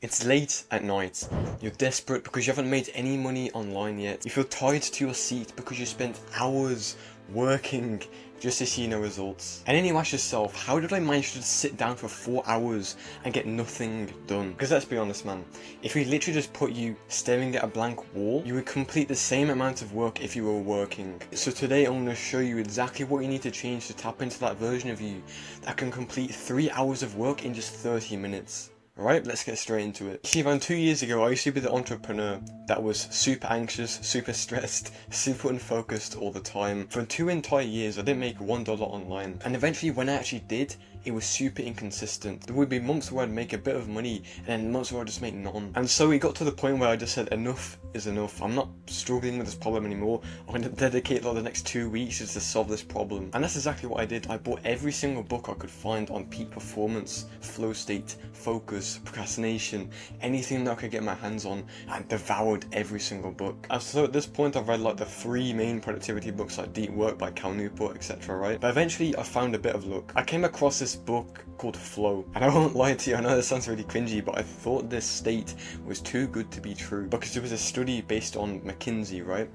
It's late at night, you're desperate because you haven't made any money online yet, you feel tied to your seat because you spent hours working just to see no results. And then you ask yourself, how did I manage to sit down for 4 hours and get nothing done? Because let's be honest man, if we literally just put you staring at a blank wall, you would complete the same amount of work if you were working. So today I'm going to show you exactly what you need to change to tap into that version of you that can complete 3 hours of work in just 30 minutes. Alright, let's get straight into it. See, around 2 years ago, I used to be the entrepreneur that was super anxious, super stressed, super unfocused all the time. For 2 entire years, I didn't make $1 online. And eventually, when I actually did, it was super inconsistent. There would be months where I'd make a bit of money, and then months where I'd just make none. And so it got to the point where I just said, enough is enough. I'm not struggling with this problem anymore. I'm going to dedicate like the next 2 weeks just to solve this problem. And that's exactly what I did. I bought every single book I could find on peak performance, flow state, focus, procrastination, anything that I could get my hands on, and devoured every single book. And so at this point I've read like the 3 main productivity books like Deep Work by Cal Newport, etc. right? But eventually I found a bit of luck. I came across this book called Flow, and I won't lie to you, I know this sounds really cringy, but I thought this state was too good to be true because it was a study based on McKinsey, right?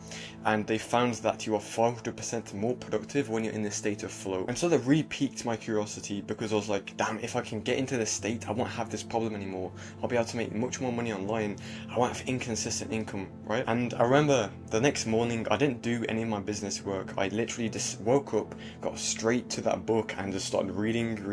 And they found that you are 500% more productive when you're in this state of flow. And so that really piqued my curiosity because I was like, damn, if I can get into this state, I won't have this problem anymore. I'll be able to make much more money online. I won't have inconsistent income, right? And I remember the next morning, I didn't do any of my business work. I literally just woke up, got straight to that book and just started reading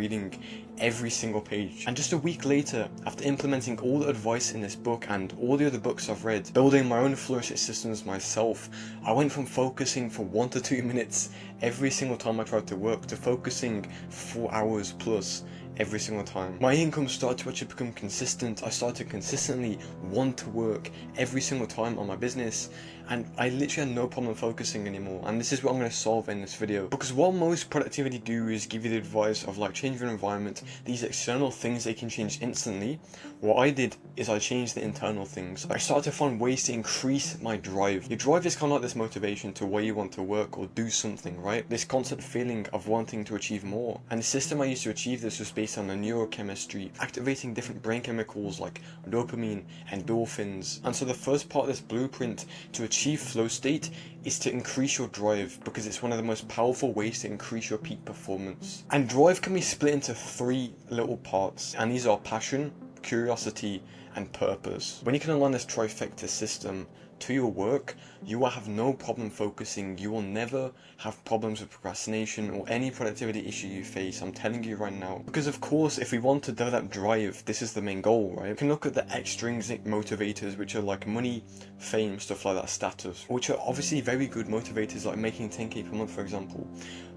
every single page. And just a week later, after implementing all the advice in this book and all the other books I've read, building my own flow state systems myself, I went from focusing for 1 to 2 minutes every single time I tried to work to focusing 4 hours plus every single time. My income started to actually become consistent. I started to consistently want to work every single time on my business, and I literally had no problem focusing anymore. And this is what I'm going to solve in this video, because what most productivity do is give you the advice of like change your environment, these external things they can change instantly. What I did is I changed the internal things. I started to find ways to increase my drive. Your drive is kind of like this motivation to where you want to work or do something, right? This constant feeling of wanting to achieve more. And the system I used to achieve this was based on the neurochemistry, activating different brain chemicals like dopamine, endorphins. And so the first part of this blueprint to achieve flow state is to increase your drive, because it's one of the most powerful ways to increase your peak performance. And drive can be split into 3 little parts, and these are passion, curiosity, and purpose. When you can align this trifecta system to your work, you will have no problem focusing. You will never have problems with procrastination or any productivity issue you face. I'm telling you right now. Because of course, if we want to develop drive, this is the main goal, right? You can look at the extrinsic motivators, which are like money, fame, stuff like that, status, which are obviously very good motivators, like making 10k per month, for example.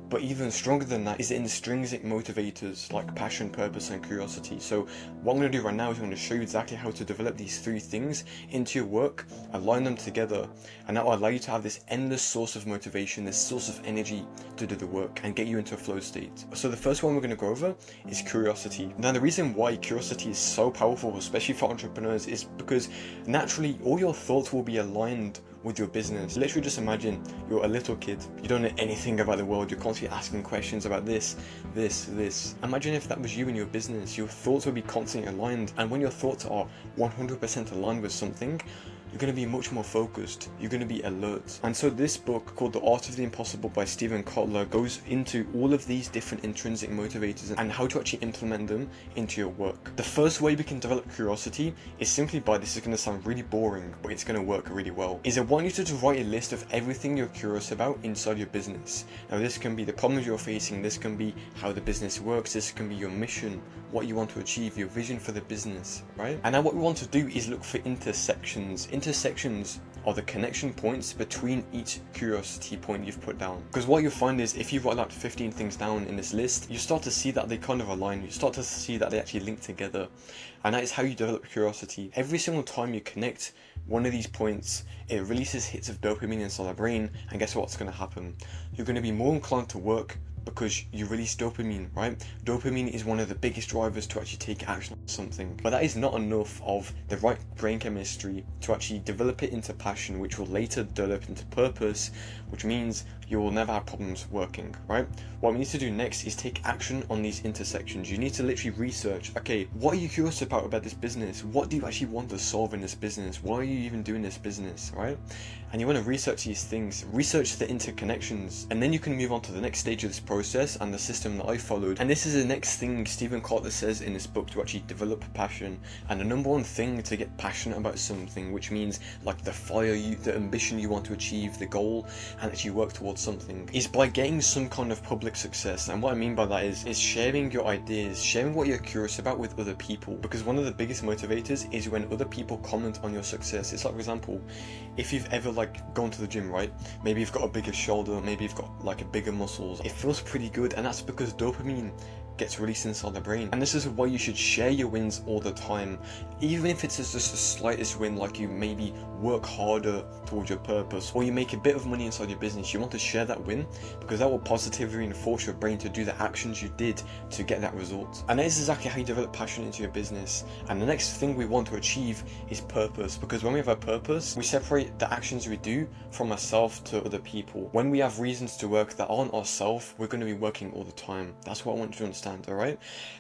But even stronger than that is the intrinsic motivators like passion, purpose, and curiosity. So what I'm going to do right now is I'm going to show you exactly how to develop these 3 things into your work, align them together, and that will allow you to have this endless source of motivation, this source of energy to do the work and get you into a flow state. So the first one we're going to go over is curiosity. Now the reason why curiosity is so powerful, especially for entrepreneurs, is because naturally all your thoughts will be aligned with your business. Literally just imagine you're a little kid, you don't know anything about the world, you're constantly asking questions about this. Imagine if that was you in your business. Your thoughts would be constantly aligned, and when your thoughts are 100% aligned with something, you're going to be much more focused, you're going to be alert. And so this book called The Art of the Impossible by Steven Kotler goes into all of these different intrinsic motivators and how to actually implement them into your work. The first way we can develop curiosity is simply by, this is going to sound really boring, but it's going to work really well, is I want you to write a list of everything you're curious about inside your business. Now this can be the problems you're facing, this can be how the business works, this can be your mission, what you want to achieve, your vision for the business, right? And now what we want to do is look for intersections. Intersections are the connection points between each curiosity point you've put down. Because what you'll find is if you write like 15 things down in this list, you start to see that they kind of align, you start to see that they actually link together. And that is how you develop curiosity. Every single time you connect one of these points, it releases hits of dopamine inside the brain, and guess what's going to happen? You're going to be more inclined to work because you release dopamine, right? Dopamine is one of the biggest drivers to actually take action on something. But that is not enough of the right brain chemistry to actually develop it into passion, which will later develop into purpose, which means you will never have problems working, right? What we need to do next is take action on these intersections. You need to literally research, okay, what are you curious about this business? What do you actually want to solve in this business? Why are you even doing this business, right? And you want to research these things, research the interconnections, and then you can move on to the next stage of this process and the system that I followed. And this is the next thing Stephen Kotler says in his book to actually develop passion. And the number one thing to get passionate about something, which means like the fire, the ambition you want to achieve, the goal, and actually work towards something, is by getting some kind of public success. And what I mean by that is sharing your ideas, sharing what you're curious about with other people. Because one of the biggest motivators is when other people comment on your success. It's like, for example, if you've ever like gone to the gym, right? Maybe you've got a bigger shoulder, maybe you've got like a bigger muscles. It feels pretty good, and that's because dopamine gets released inside the brain. And this is why you should share your wins all the time, even if it's just the slightest win, like you maybe work harder towards your purpose, or you make a bit of money inside your business. You want to share that win because that will positively reinforce your brain to do the actions you did to get that result. And that is exactly how you develop passion into your business. And the next thing we want to achieve is purpose, because when we have a purpose, we separate the actions we do from ourselves to other people. When we have reasons to work that aren't ourselves, we're going to be working all the time. That's what I want you to understand. Alright?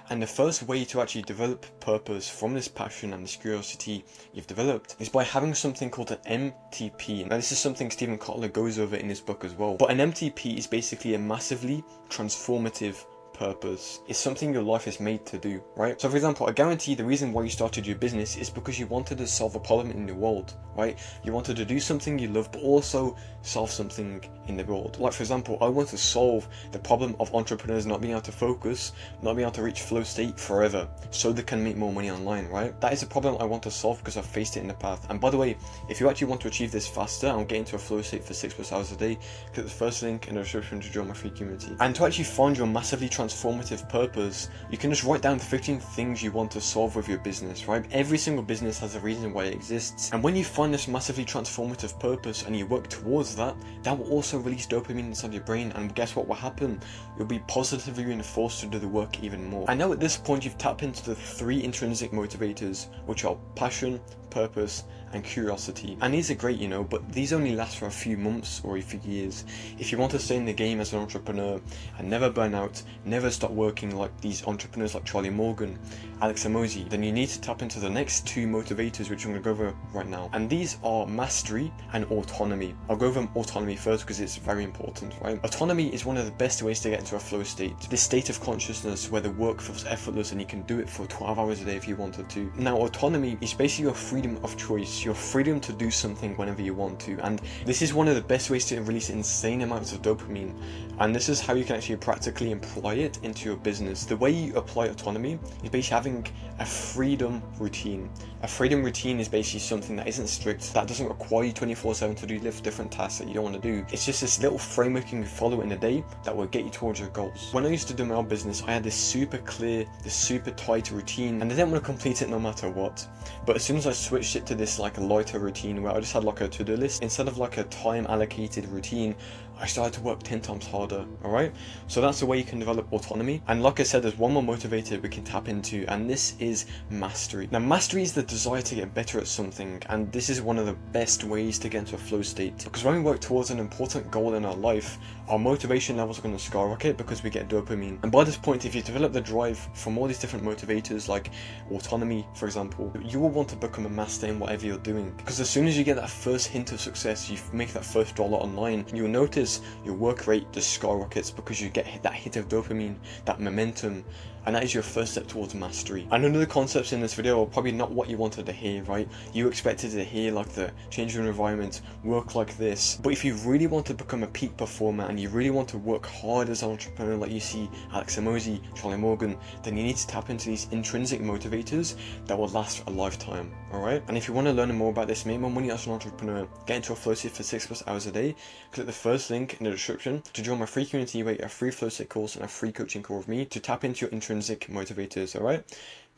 And the first way to actually develop purpose from this passion and this curiosity you've developed is by having something called an MTP. Now this is something Stephen Kotler goes over in his book as well. But an MTP is basically a massively transformative purpose. It's something your life is made to do, right? So for example, I guarantee the reason why you started your business is because you wanted to solve a problem in the world, right? You wanted to do something you love, but also solve something in the world. Like for example, I want to solve the problem of entrepreneurs not being able to focus, not being able to reach flow state forever, so they can make more money online, right? That is a problem I want to solve because I've faced it in the past. And by the way, if you actually want to achieve this faster and get into a flow state for 6+ hours a day, click the first link in the description to join my free community. And to actually find your massively transformative purpose, you can just write down the 15 things you want to solve with your business, right? Every single business has a reason why it exists. And when you find this massively transformative purpose and you work towards that, that will also release dopamine inside your brain, and guess what will happen? You'll be positively reinforced to do the work even more. And now at this point you've tapped into the 3 intrinsic motivators, which are passion, purpose, and curiosity. And these are great, you know, but these only last for a few months or a few years. If you want to stay in the game as an entrepreneur and never burn out, never stop working like these entrepreneurs like Charlie Morgan, Alex Hormozi, then you need to tap into the next 2 motivators, which I'm going to go over right now. And these are mastery and autonomy. I'll go over autonomy first because it's very important, right? Autonomy is one of the best ways to get into a flow state. This state of consciousness where the work feels effortless and you can do it for 12 hours a day if you wanted to. Now, autonomy is basically your freedom of choice, your freedom to do something whenever you want to. And this is one of the best ways to release insane amounts of dopamine. And this is how you can actually practically apply it into your business. The way you apply autonomy is basically having a freedom routine. A freedom routine is basically something that isn't strict, that doesn't require you 24/7 to do different tasks that you don't want to do. It's just this little framework you can follow in a day that will get you towards your goals. When I used to do my own business, I had this super clear, this super tight routine, and I didn't want to complete it no matter what. But as soon as I switched it to this like a lighter routine where I just had like a to-do list, instead of like a time allocated routine, I started to work 10 times harder, alright? So that's the way you can develop autonomy. And like I said, there's one more motivator we can tap into, and this is mastery. Now, mastery is the desire to get better at something, and this is one of the best ways to get into a flow state. Because when we work towards an important goal in our life, our motivation levels are going to skyrocket because we get dopamine. And by this point, if you develop the drive from all these different motivators, like autonomy, for example, you will want to become a master in whatever you're doing. Because as soon as you get that first hint of success, you make that first dollar online, you'll notice your work rate just skyrockets because you get that hit of dopamine, that momentum, and that is your first step towards mastery. And none of the concepts in this video are probably not what you wanted to hear, right? You expected to hear like the change your environment, work like this. But if you really want to become a peak performer and you really want to work hard as an entrepreneur like you see Alex Hormozi, Charlie Morgan, then you need to tap into these intrinsic motivators that will last a lifetime, alright? And if you want to learn more about this, make more money as an entrepreneur, get into a flow state for 6+ hours a day, click the first link in the description to join my free community where you get a free flow state course and a free coaching call with me to tap into your intrinsic motivators, alright?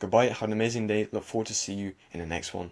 Goodbye, have an amazing day, look forward to see you in the next one.